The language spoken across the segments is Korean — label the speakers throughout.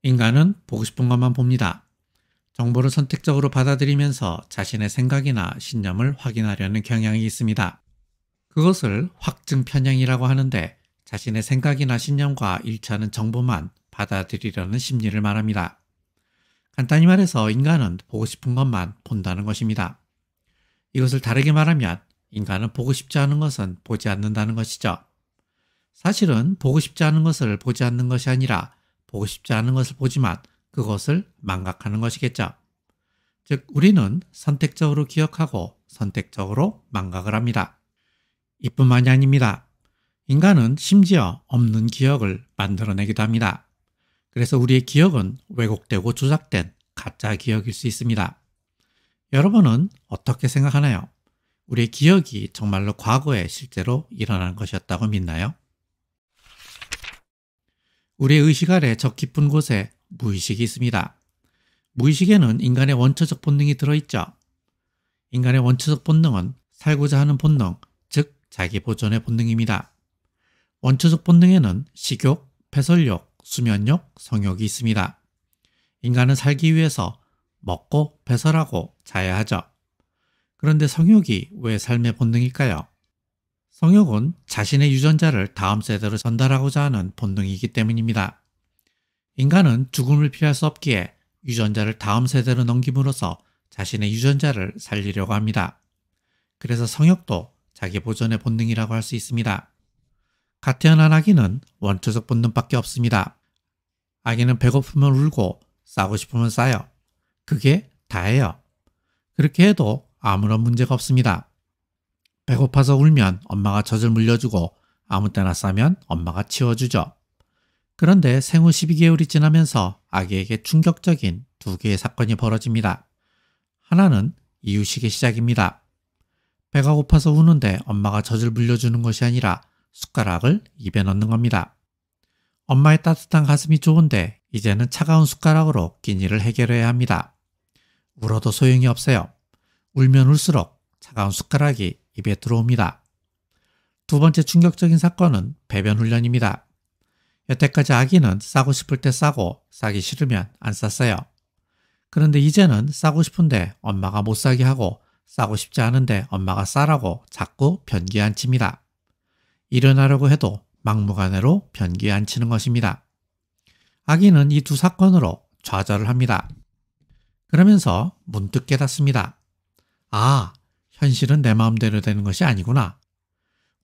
Speaker 1: 인간은 보고 싶은 것만 봅니다. 정보를 선택적으로 받아들이면서 자신의 생각이나 신념을 확인하려는 경향이 있습니다. 그것을 확증 편향이라고 하는데 자신의 생각이나 신념과 일치하는 정보만 받아들이려는 심리를 말합니다. 간단히 말해서 인간은 보고 싶은 것만 본다는 것입니다. 이것을 다르게 말하면 인간은 보고 싶지 않은 것은 보지 않는다는 것이죠. 사실은 보고 싶지 않은 것을 보지 않는 것이 아니라 보고 싶지 않은 것을 보지만 그것을 망각하는 것이겠죠. 즉, 우리는 선택적으로 기억하고 선택적으로 망각을 합니다. 이뿐만이 아닙니다. 인간은 심지어 없는 기억을 만들어내기도 합니다. 그래서 우리의 기억은 왜곡되고 조작된 가짜 기억일 수 있습니다. 여러분은 어떻게 생각하나요? 우리의 기억이 정말로 과거에 실제로 일어난 것이었다고 믿나요? 우리의 의식 아래 저 깊은 곳에 무의식이 있습니다. 무의식에는 인간의 원초적 본능이 들어있죠. 인간의 원초적 본능은 살고자 하는 본능, 즉 자기 보존의 본능입니다. 원초적 본능에는 식욕, 배설욕, 수면욕, 성욕이 있습니다. 인간은 살기 위해서 먹고 배설하고 자야 하죠. 그런데 성욕이 왜 삶의 본능일까요? 성욕은 자신의 유전자를 다음 세대로 전달하고자 하는 본능이기 때문입니다. 인간은 죽음을 피할 수 없기에 유전자를 다음 세대로 넘김으로써 자신의 유전자를 살리려고 합니다. 그래서 성욕도 자기 보존의 본능이라고 할 수 있습니다. 갓 태어난 아기는 원초적 본능밖에 없습니다. 아기는 배고프면 울고 싸고 싶으면 싸요. 그게 다예요. 그렇게 해도 아무런 문제가 없습니다. 배고파서 울면 엄마가 젖을 물려주고 아무 때나 싸면 엄마가 치워주죠. 그런데 생후 12개월이 지나면서 아기에게 충격적인 두 개의 사건이 벌어집니다. 하나는 이유식의 시작입니다. 배가 고파서 우는데 엄마가 젖을 물려주는 것이 아니라 숟가락을 입에 넣는 겁니다. 엄마의 따뜻한 가슴이 좋은데 이제는 차가운 숟가락으로 끼니를 해결해야 합니다. 울어도 소용이 없어요. 울면 울수록 차가운 숟가락이 입에 들어옵니다. 두 번째 충격적인 사건은 배변 훈련입니다. 여태까지 아기는 싸고 싶을 때 싸고 싸기 싫으면 안 쌌어요. 그런데 이제는 싸고 싶은데 엄마가 못 싸게 하고 싸고 싶지 않은데 엄마가 싸라고 자꾸 변기에 앉힙니다. 일어나려고 해도 막무가내로 변기에 앉히는 것입니다. 아기는 이 두 사건으로 좌절을 합니다. 그러면서 문득 깨닫습니다. 아, 현실은 내 마음대로 되는 것이 아니구나.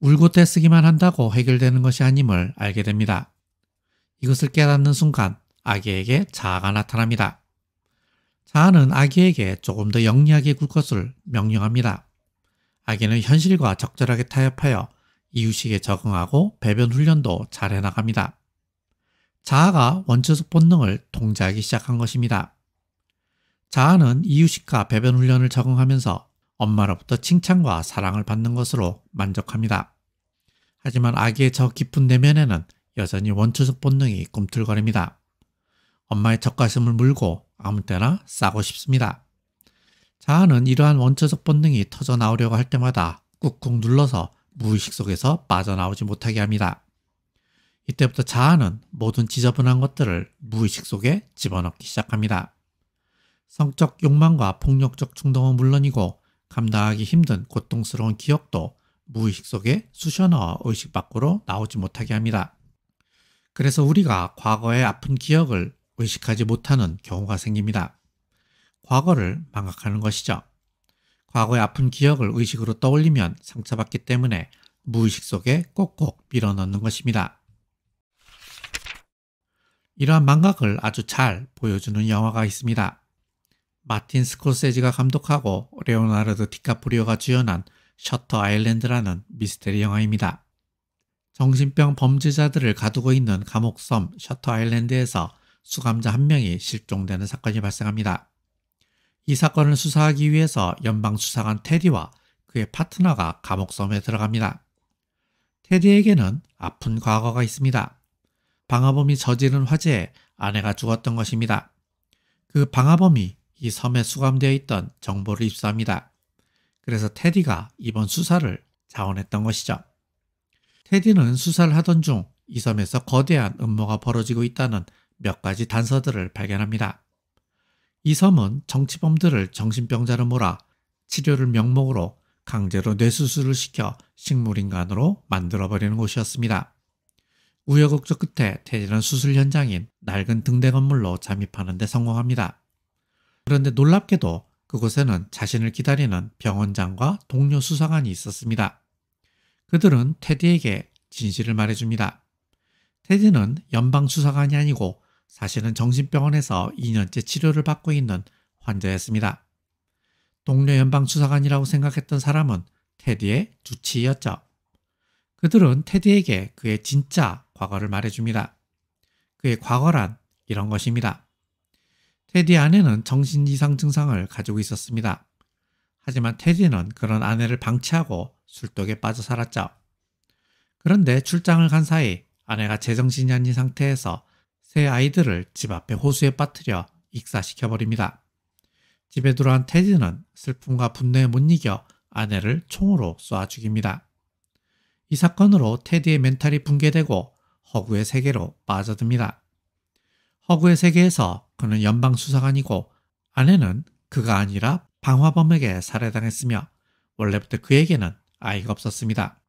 Speaker 1: 울고 떼쓰기만 한다고 해결되는 것이 아님을 알게 됩니다. 이것을 깨닫는 순간 아기에게 자아가 나타납니다. 자아는 아기에게 조금 더 영리하게 굴 것을 명령합니다. 아기는 현실과 적절하게 타협하여 이유식에 적응하고 배변 훈련도 잘 해나갑니다. 자아가 원초적 본능을 통제하기 시작한 것입니다. 자아는 이유식과 배변 훈련을 적응하면서 엄마로부터 칭찬과 사랑을 받는 것으로 만족합니다. 하지만 아기의 저 깊은 내면에는 여전히 원초적 본능이 꿈틀거립니다. 엄마의 젖가슴을 물고 아무 때나 싸고 싶습니다. 자아는 이러한 원초적 본능이 터져 나오려고 할 때마다 꾹꾹 눌러서 무의식 속에서 빠져나오지 못하게 합니다. 이때부터 자아는 모든 지저분한 것들을 무의식 속에 집어넣기 시작합니다. 성적 욕망과 폭력적 충동은 물론이고 감당하기 힘든 고통스러운 기억도 무의식 속에 쑤셔넣어 의식 밖으로 나오지 못하게 합니다. 그래서 우리가 과거의 아픈 기억을 의식하지 못하는 경우가 생깁니다. 과거를 망각하는 것이죠. 과거의 아픈 기억을 의식으로 떠올리면 상처받기 때문에 무의식 속에 꼭꼭 밀어넣는 것입니다. 이러한 망각을 아주 잘 보여주는 영화가 있습니다. 마틴 스콜세지가 감독하고 레오나르도 디카프리오가 주연한 셔터 아일랜드라는 미스테리 영화입니다. 정신병 범죄자들을 가두고 있는 감옥섬 셔터 아일랜드에서 수감자 한 명이 실종되는 사건이 발생합니다. 이 사건을 수사하기 위해서 연방수사관 테디와 그의 파트너가 감옥섬에 들어갑니다. 테디에게는 아픈 과거가 있습니다. 방화범이 저지른 화재에 아내가 죽었던 것입니다. 그 방화범이 이 섬에 수감되어 있던 정보를 입수합니다. 그래서 테디가 이번 수사를 자원했던 것이죠. 테디는 수사를 하던 중 이 섬에서 거대한 음모가 벌어지고 있다는 몇 가지 단서들을 발견합니다. 이 섬은 정치범들을 정신병자로 몰아 치료를 명목으로 강제로 뇌수술을 시켜 식물인간으로 만들어버리는 곳이었습니다. 우여곡절 끝에 테디는 수술 현장인 낡은 등대 건물로 잠입하는 데 성공합니다. 그런데 놀랍게도 그곳에는 자신을 기다리는 병원장과 동료 수사관이 있었습니다. 그들은 테디에게 진실을 말해줍니다. 테디는 연방수사관이 아니고 사실은 정신병원에서 2년째 치료를 받고 있는 환자였습니다. 동료 연방수사관이라고 생각했던 사람은 테디의 주치의였죠. 그들은 테디에게 그의 진짜 과거를 말해줍니다. 그의 과거란 이런 것입니다. 테디의 아내는 정신이상 증상을 가지고 있었습니다. 하지만 테디는 그런 아내를 방치하고 술독에 빠져 살았죠. 그런데 출장을 간 사이 아내가 제정신이 아닌 상태에서 세 아이들을 집 앞에 호수에 빠뜨려 익사시켜버립니다. 집에 들어간 테디는 슬픔과 분노에 못 이겨 아내를 총으로 쏴 죽입니다. 이 사건으로 테디의 멘탈이 붕괴되고 허구의 세계로 빠져듭니다. 허구의 세계에서 그는 연방수사관이고 아내는 그가 아니라 방화범에게 살해당했으며 원래부터 그에게는 아이가 없었습니다.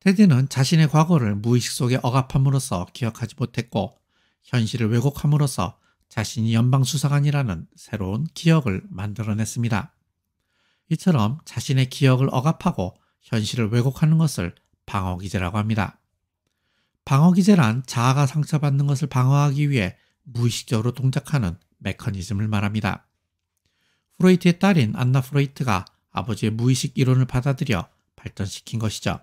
Speaker 1: 테디는 자신의 과거를 무의식 속에 억압함으로써 기억하지 못했고 현실을 왜곡함으로써 자신이 연방수사관이라는 새로운 기억을 만들어냈습니다. 이처럼 자신의 기억을 억압하고 현실을 왜곡하는 것을 방어기제라고 합니다. 방어기제란 자아가 상처받는 것을 방어하기 위해 무의식적으로 동작하는 메커니즘을 말합니다. 프로이트의 딸인 안나 프로이트가 아버지의 무의식 이론을 받아들여 발전시킨 것이죠.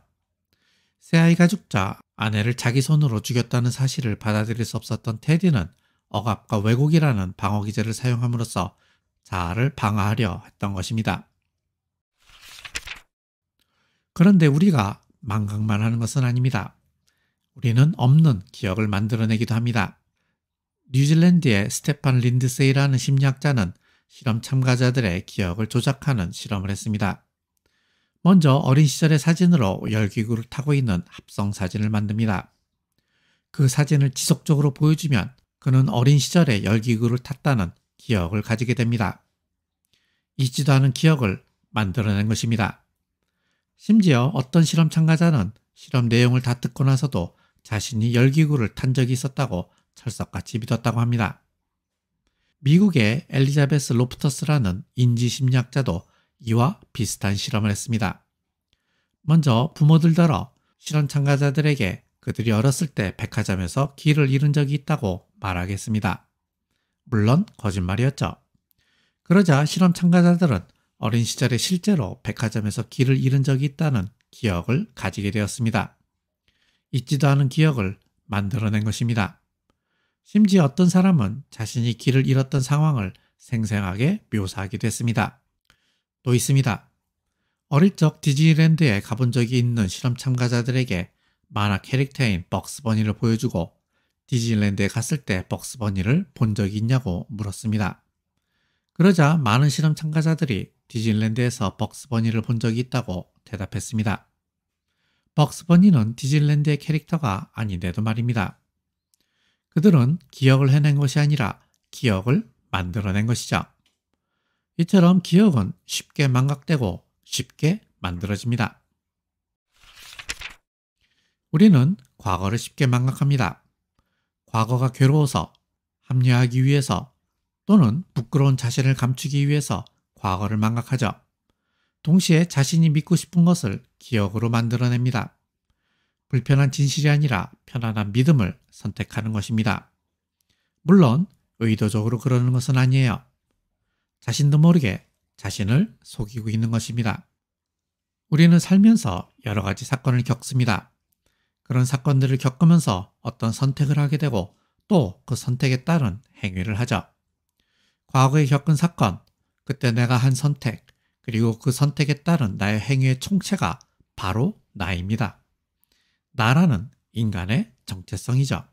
Speaker 1: 새아이가 죽자 아내를 자기 손으로 죽였다는 사실을 받아들일 수 없었던 테디는 억압과 왜곡이라는 방어기제를 사용함으로써 자아를 방어하려 했던 것입니다. 그런데 우리가 망각만 하는 것은 아닙니다. 우리는 없는 기억을 만들어내기도 합니다. 뉴질랜드의 스테판 린드세이라는 심리학자는 실험 참가자들의 기억을 조작하는 실험을 했습니다. 먼저 어린 시절의 사진으로 열기구를 타고 있는 합성 사진을 만듭니다. 그 사진을 지속적으로 보여주면 그는 어린 시절에 열기구를 탔다는 기억을 가지게 됩니다. 잊지도 않은 기억을 만들어낸 것입니다. 심지어 어떤 실험 참가자는 실험 내용을 다 듣고 나서도 자신이 열기구를 탄 적이 있었다고 철석같이 믿었다고 합니다. 미국의 엘리자베스 로프터스라는 인지심리학자도 이와 비슷한 실험을 했습니다. 먼저 부모들더러 실험 참가자들에게 그들이 어렸을 때 백화점에서 길을 잃은 적이 있다고 말하겠습니다. 물론 거짓말이었죠. 그러자 실험 참가자들은 어린 시절에 실제로 백화점에서 길을 잃은 적이 있다는 기억을 가지게 되었습니다. 잊지도 않은 기억을 만들어낸 것입니다. 심지어 어떤 사람은 자신이 길을 잃었던 상황을 생생하게 묘사하기도 했습니다. 또 있습니다. 어릴 적 디즈니랜드에 가본 적이 있는 실험 참가자들에게 만화 캐릭터인 벅스버니를 보여주고 디즈니랜드에 갔을 때 벅스버니를 본 적이 있냐고 물었습니다. 그러자 많은 실험 참가자들이 디즈니랜드에서 벅스버니를 본 적이 있다고 대답했습니다. 벅스버니는 디즈니랜드의 캐릭터가 아닌데도 말입니다. 그들은 기억을 해낸 것이 아니라 기억을 만들어낸 것이죠. 이처럼 기억은 쉽게 망각되고 쉽게 만들어집니다. 우리는 과거를 쉽게 망각합니다. 과거가 괴로워서, 합리화하기 위해서 또는 부끄러운 자신을 감추기 위해서 과거를 망각하죠. 동시에 자신이 믿고 싶은 것을 기억으로 만들어냅니다. 불편한 진실이 아니라 편안한 믿음을 선택하는 것입니다. 물론 의도적으로 그러는 것은 아니에요. 자신도 모르게 자신을 속이고 있는 것입니다. 우리는 살면서 여러 가지 사건을 겪습니다. 그런 사건들을 겪으면서 어떤 선택을 하게 되고 또 그 선택에 따른 행위를 하죠. 과거에 겪은 사건, 그때 내가 한 선택, 그리고 그 선택에 따른 나의 행위의 총체가 바로 나입니다. 나라는 인간의 정체성이죠.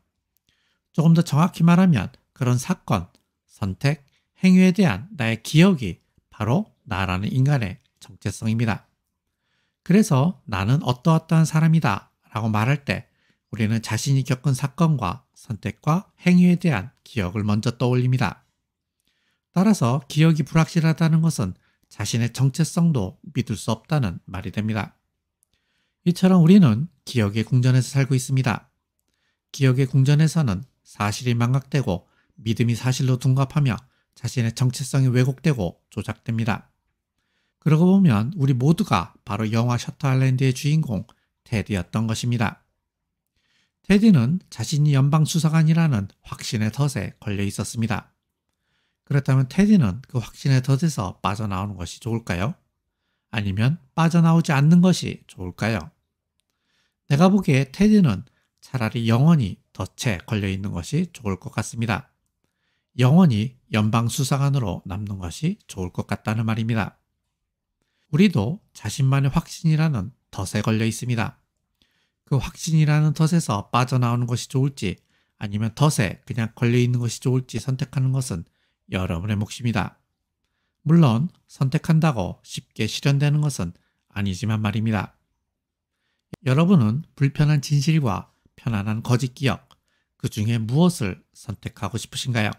Speaker 1: 조금 더 정확히 말하면 그런 사건, 선택, 행위에 대한 나의 기억이 바로 나라는 인간의 정체성입니다. 그래서 나는 어떠어떠한 사람이다 라고 말할 때 우리는 자신이 겪은 사건과 선택과 행위에 대한 기억을 먼저 떠올립니다. 따라서 기억이 불확실하다는 것은 자신의 정체성도 믿을 수 없다는 말이 됩니다. 이처럼 우리는 기억의 궁전에서 살고 있습니다. 기억의 궁전에서는 사실이 망각되고 믿음이 사실로 둔갑하며 자신의 정체성이 왜곡되고 조작됩니다. 그러고 보면 우리 모두가 바로 영화 셔터 아일랜드의 주인공 테디였던 것입니다. 테디는 자신이 연방수사관이라는 확신의 덫에 걸려 있었습니다. 그렇다면 테디는 그 확신의 덫에서 빠져나오는 것이 좋을까요? 아니면 빠져나오지 않는 것이 좋을까요? 내가 보기에 테디는 차라리 영원히 덫에 걸려 있는 것이 좋을 것 같습니다. 영원히 연방수사관으로 남는 것이 좋을 것 같다는 말입니다. 우리도 자신만의 확신이라는 덫에 걸려 있습니다. 그 확신이라는 덫에서 빠져나오는 것이 좋을지 아니면 덫에 그냥 걸려 있는 것이 좋을지 선택하는 것은 여러분의 몫입니다. 물론 선택한다고 쉽게 실현되는 것은 아니지만 말입니다. 여러분은 불편한 진실과 편안한 거짓 기억, 그 중에 무엇을 선택하고 싶으신가요?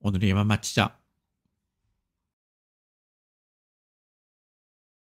Speaker 1: 오늘 이만 마치죠.